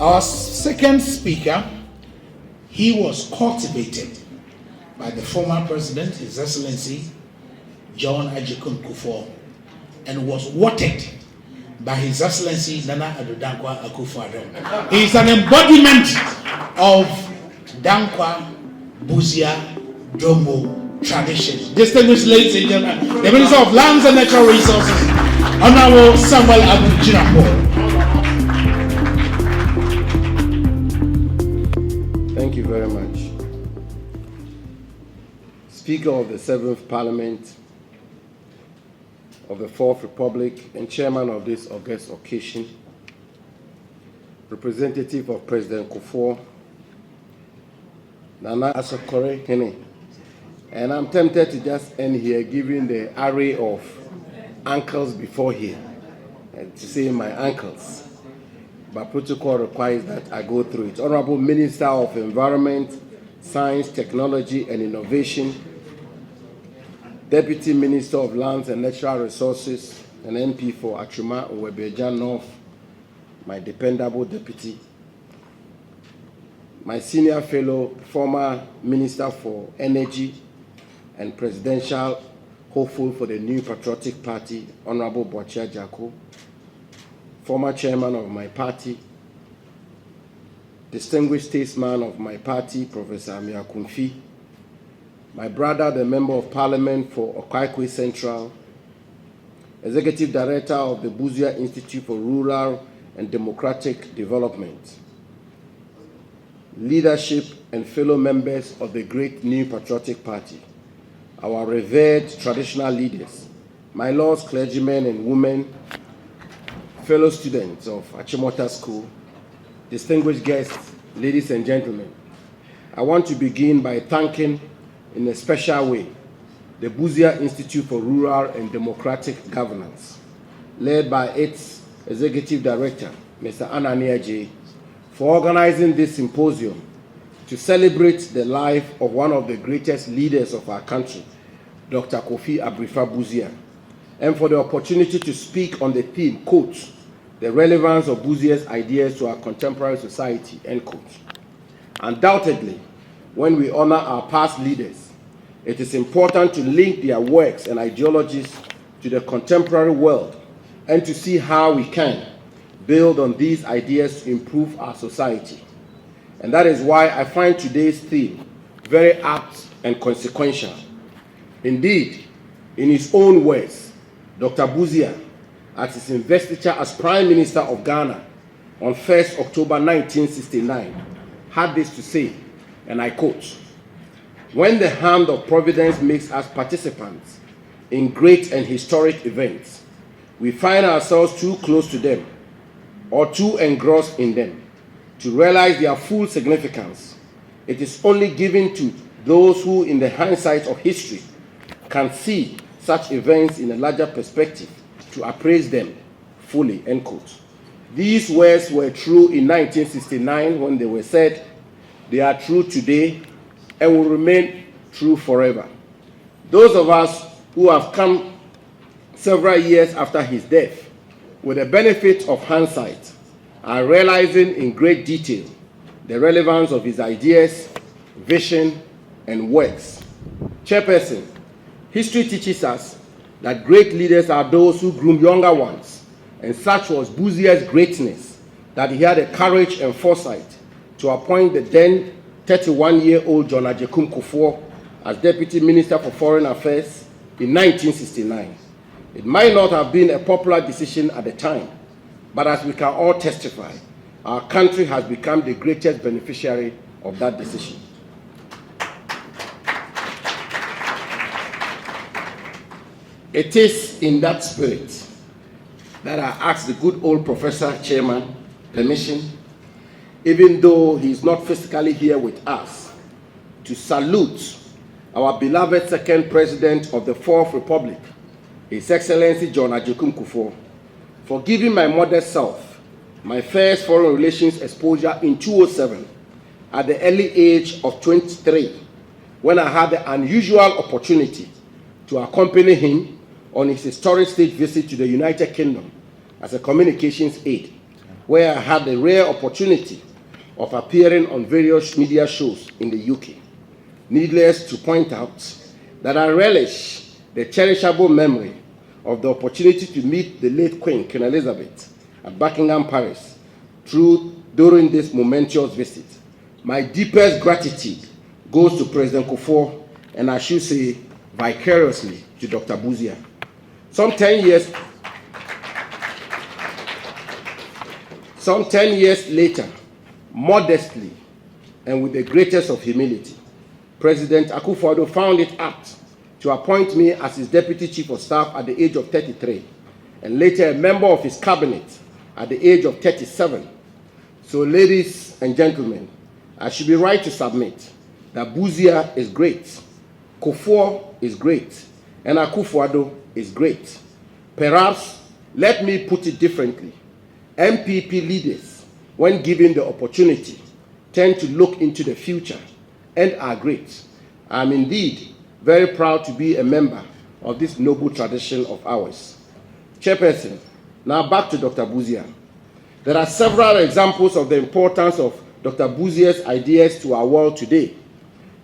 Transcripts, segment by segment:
Our second speaker, he was cultivated by the former president, His Excellency John Agyekum Kufuor, and was watered by His Excellency Nana Addo Dankwa Akufo-Addo. He is an embodiment of Dankwa Busia Domo tradition. Distinguished ladies and gentlemen, the Minister of Lands and Natural Resources, Honorable Samuel Abu-Jinapor. Thank you very much. Speaker of the 7th Parliament of the 4th Republic and Chairman of this august occasion, representative of President Kufuor, Nana Asokore Hene. And I'm tempted to just end here, given the array of uncles before here, and to say my uncles. But protocol requires that I go through it. Honorable Minister of Environment, Science, Technology and Innovation, Deputy Minister of Lands and Natural Resources, and MP for Achuma Owebeja North, my dependable deputy, my senior fellow, former Minister for Energy and Presidential hopeful for the New Patriotic Party, Honorable Bediako, former chairman of my party, distinguished statesman of my party, Professor Amir Kunfi, my brother, the Member of Parliament for Okaikwe Central, Executive Director of the Busia Institute for Rural and Democratic Development, leadership and fellow members of the great New Patriotic Party, our revered traditional leaders, my lords, clergymen and women, fellow students of Achimota School, distinguished guests, ladies and gentlemen, I want to begin by thanking in a special way the Busia Institute for Rural and Democratic Governance, led by its Executive Director, Mr. Anania J., for organizing this symposium to celebrate the life of one of the greatest leaders of our country, Dr. Kofi Abrifa Busia, and for the opportunity to speak on the theme, quote, the relevance of Busia's ideas to our contemporary society, end quote. Undoubtedly, when we honor our past leaders, it is important to link their works and ideologies to the contemporary world and to see how we can build on these ideas to improve our society. And that is why I find today's theme very apt and consequential. Indeed, in his own words, Dr. Busia, at his investiture as Prime Minister of Ghana on 1st October 1969, had this to say, and I quote, when the hand of Providence makes us participants in great and historic events, we find ourselves too close to them or too engrossed in them to realize their full significance. It is only given to those who, in the hindsight of history, can see such events in a larger perspective to appraise them fully, end quote. These words were true in 1969 when they were said. They are true today and will remain true forever. Those of us who have come several years after his death, with the benefit of hindsight, are realizing in great detail the relevance of his ideas, vision, and works. Chairperson, history teaches us that great leaders are those who groom younger ones, and such was Busia's greatness, that he had the courage and foresight to appoint the then 31-year-old John Agyekum Kufuor as Deputy Minister for Foreign Affairs in 1969. It might not have been a popular decision at the time, but as we can all testify, our country has become the greatest beneficiary of that decision. It is in that spirit that I ask the good old Professor Chairman permission, even though he is not physically here with us, to salute our beloved second President of the 4th Republic, His Excellency John Agyekum Kufuor, for giving my modest self my first foreign relations exposure in 2007 at the early age of 23, when I had the unusual opportunity to accompany him on his historic state visit to the United Kingdom as a communications aide. where I had the rare opportunity of appearing on various media shows in the UK. Needless to point out that I relish the cherishable memory of the opportunity to meet the late Queen Elizabeth at Buckingham Palace during this momentous visit. My deepest gratitude goes to President Kufuor, and I should say vicariously to Dr. Busia. Some 10 years later, modestly and with the greatest of humility, President Akufo-Addo found it apt to appoint me as his Deputy Chief of Staff at the age of 33, and later a member of his cabinet at the age of 37. So, ladies and gentlemen, I should be right to submit that Busia is great, Kufuor is great, and Akufo-Addo is great. Perhaps, let me put it differently. MPP leaders, when given the opportunity, tend to look into the future and are great. I am indeed very proud to be a member of this noble tradition of ours. Chairperson, now back to Dr. Busia. There are several examples of the importance of Dr. Busia's ideas to our world today.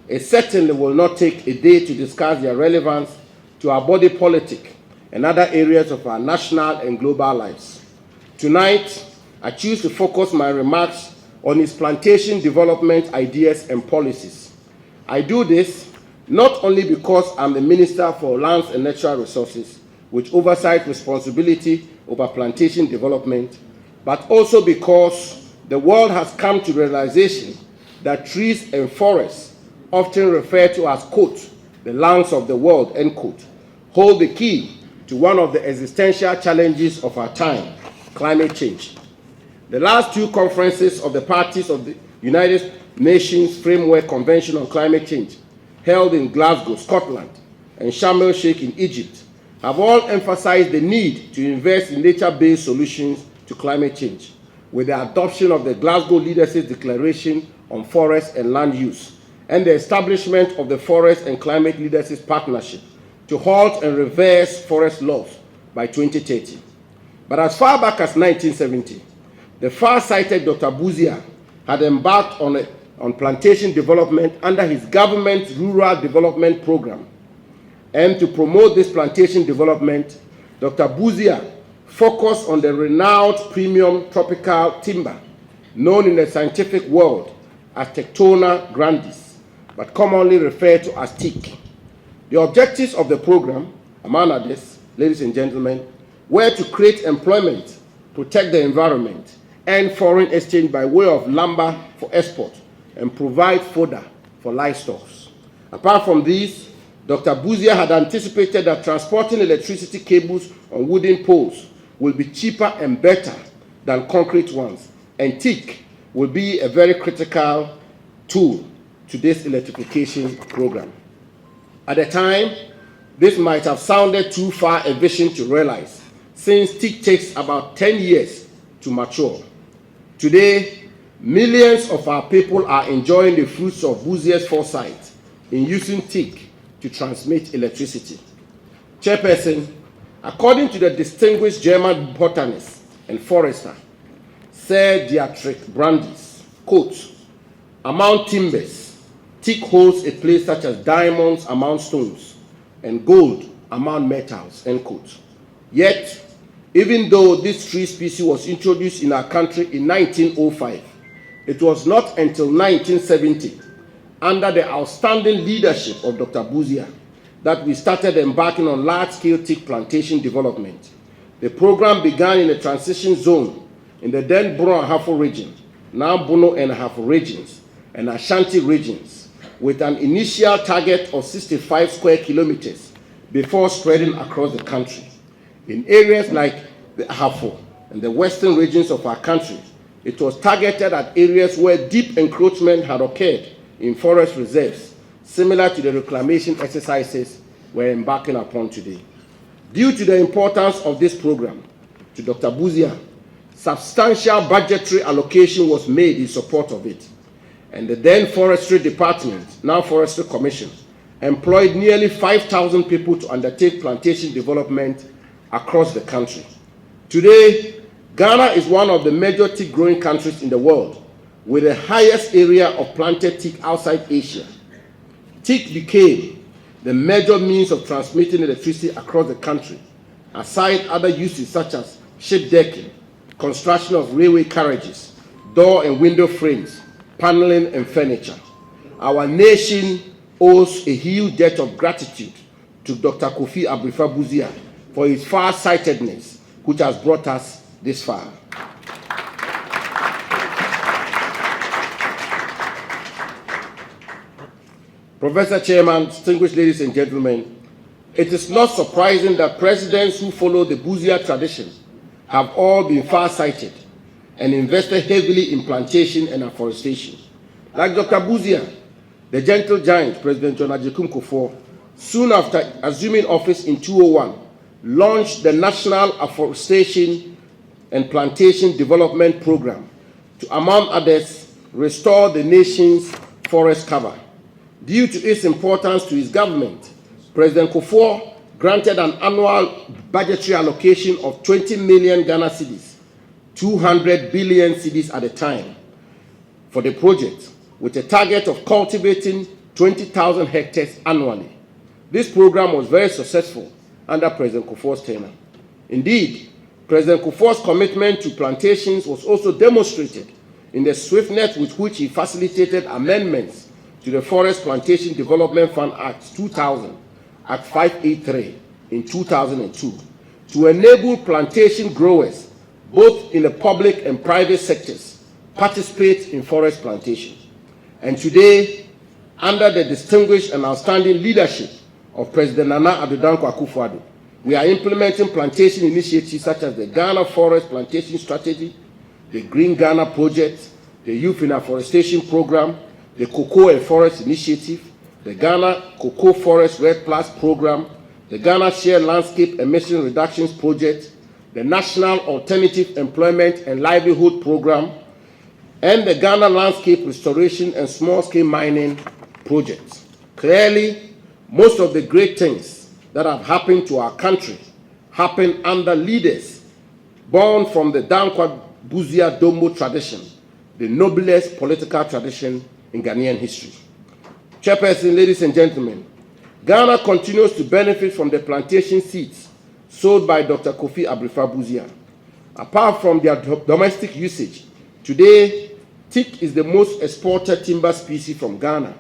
It certainly will not take a day to discuss their relevance to our body politic and other areas of our national and global lives. Tonight, I choose to focus my remarks on his plantation development ideas and policies. I do this not only because I'm the Minister for Lands and Natural Resources, with oversight responsibility over plantation development, but also because the world has come to the realization that trees and forests, often referred to as, quote, the lungs of the world, end quote, hold the key to one of the existential challenges of our time, climate change. The last two conferences of the parties of the United Nations Framework Convention on Climate Change, held in Glasgow, Scotland, and Sharm el-Sheikh in Egypt, have all emphasized the need to invest in nature-based solutions to climate change, with the adoption of the Glasgow Leadership Declaration on Forest and Land Use, and the establishment of the Forest and Climate Leadership Partnership to halt and reverse forest loss by 2030. But as far back as 1970, the far-sighted Dr. Busia had embarked on plantation development under his government's Rural Development Program. And to promote this plantation development, Dr. Busia focused on the renowned premium tropical timber, known in the scientific world as Tectona grandis, but commonly referred to as teak. The objectives of the program, among others, ladies and gentlemen, were to create employment, protect the environment, and foreign exchange by way of lumber for export, and provide fodder for livestock. Apart from these, Dr. Busia had anticipated that transporting electricity cables on wooden poles will be cheaper and better than concrete ones, and teak will be a very critical tool to this electrification program. At the time, this might have sounded too far a vision to realize, since teak takes about 10 years to mature. Today, millions of our people are enjoying the fruits of Busia's foresight in using teak to transmit electricity. Chairperson, according to the distinguished German botanist and forester, Sir Dietrich Brandis, quote, among timbers, teak holds a place such as diamonds among stones and gold among metals, end quote. Yet, even though this tree species was introduced in our country in 1905, it was not until 1970, under the outstanding leadership of Dr. Busia, that we started embarking on large-scale teak plantation development. The program began in a transition zone in the then Bono and Ahafo region, now Bono and Ahafo regions, and Ashanti regions, with an initial target of 65 square kilometers before spreading across the country. In areas like the Ahafo and the western regions of our country, it was targeted at areas where deep encroachment had occurred in forest reserves, similar to the reclamation exercises we're embarking upon today. Due to the importance of this program, to Dr. Busia, substantial budgetary allocation was made in support of it, and the then Forestry Department, now Forestry Commission, employed nearly 5,000 people to undertake plantation development across the country. Today, Ghana is one of the major teak growing countries in the world, with the highest area of planted teak outside Asia. Teak became the major means of transmitting electricity across the country, aside other uses such as ship decking, construction of railway carriages, door and window frames, paneling and furniture. Our nation owes a huge debt of gratitude to Dr. Kofi Busia for his far-sightedness, which has brought us this far. Professor Chairman, distinguished ladies and gentlemen, it is not surprising that presidents who follow the Busia tradition have all been far-sighted and invested heavily in plantation and afforestation. Like Dr. Busia, the gentle giant, President John Agyekum Kufuor, soon after assuming office in 2001, launched the National Afforestation and Plantation Development Program to, among others, restore the nation's forest cover. Due to its importance to his government, President Kufuor granted an annual budgetary allocation of 20 million Ghana cedis, 200 billion cedis at the time, for the project, with a target of cultivating 20,000 hectares annually. This program was very successful under President Kufuor's tenure. Indeed, President Kufuor's commitment to plantations was also demonstrated in the swiftness with which he facilitated amendments to the Forest Plantation Development Fund Act 2000, Act 583 in 2002, to enable plantation growers, both in the public and private sectors, participate in forest plantation. And today, under the distinguished and outstanding leadership of President Nana Addo Dankwa Akufo-Addo, we are implementing plantation initiatives such as the Ghana Forest Plantation Strategy, the Green Ghana Project, the Youth in Afforestation Program, the Cocoa and Forest Initiative, the Ghana Cocoa Forest Red Plus Program, the Ghana Shared Landscape Emission Reductions Project, the National Alternative Employment and Livelihood Program, and the Ghana Landscape Restoration and Small-Scale Mining Project. Clearly, most of the great things that have happened to our country happened under leaders born from the Dankwa Busia Dombo tradition, the noblest political tradition in Ghanaian history. Chairperson, ladies and gentlemen, Ghana continues to benefit from the plantation seeds sold by Dr. Kofi Busia. Apart from their domestic usage, today, teak is the most exported timber species from Ghana,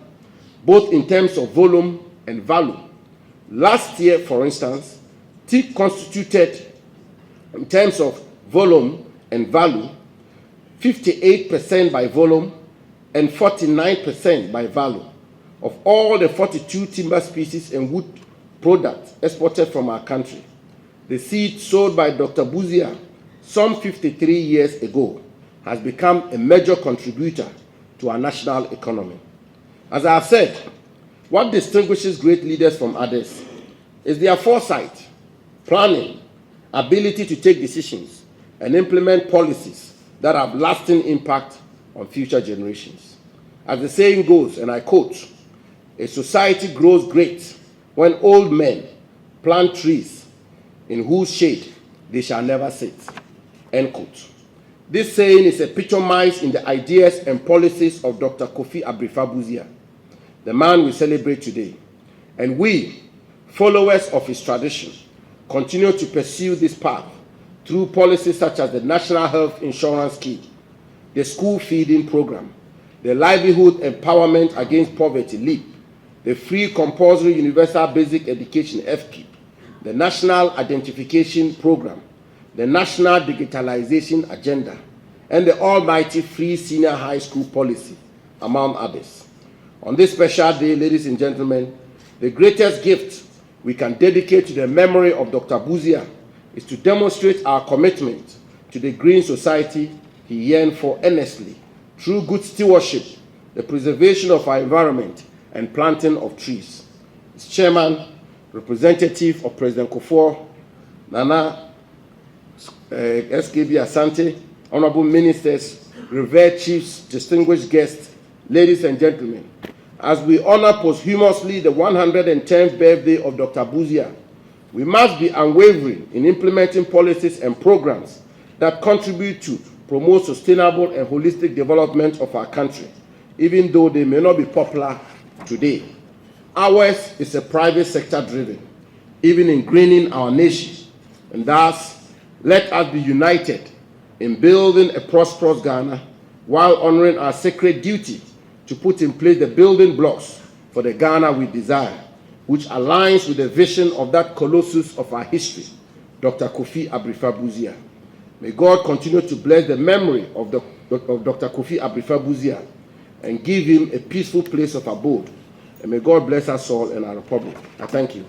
both in terms of volume and value. Last year, for instance, teak constituted, in terms of volume and value, 58% by volume and 49% by value of all the 42 timber species and wood products exported from our country. The seed sold by Dr. Busia some 53 years ago has become a major contributor to our national economy. As I have said, what distinguishes great leaders from others is their foresight, planning, ability to take decisions, and implement policies that have lasting impact on future generations. As the saying goes, and I quote, "A society grows great when old men plant trees in whose shade they shall never sit." End quote. This saying is epitomized in the ideas and policies of Dr. Kofi Busia, the man we celebrate today. And we, followers of his tradition, continue to pursue this path through policies such as the National Health Insurance Scheme, the School Feeding Program, the Livelihood Empowerment Against Poverty, LEAP, the Free Compulsory Universal Basic Education, FKIP, the National Identification Program, the National Digitalization Agenda, and the almighty Free Senior High School Policy, among others. On this special day, ladies and gentlemen, the greatest gift we can dedicate to the memory of Dr. Busia is to demonstrate our commitment to the green society he yearned for earnestly through good stewardship, the preservation of our environment, and planting of trees. As chairman, representative of President Kufuor, Nana SKB Asante, honorable ministers, revered chiefs, distinguished guests, ladies and gentlemen, as we honor posthumously the 110th birthday of Dr. Busia, we must be unwavering in implementing policies and programs that contribute to promote sustainable and holistic development of our country, even though they may not be popular today. Ours is a private sector driven, even ingraining our nation, and thus let us be united in building a prosperous Ghana while honoring our sacred duty to put in place the building blocks for the Ghana we desire, which aligns with the vision of that colossus of our history, Dr. Kofi Busia. May God continue to bless the memory of Dr. Kofi Busia and give him a peaceful place of abode. And may God bless us all in our republic. I thank you.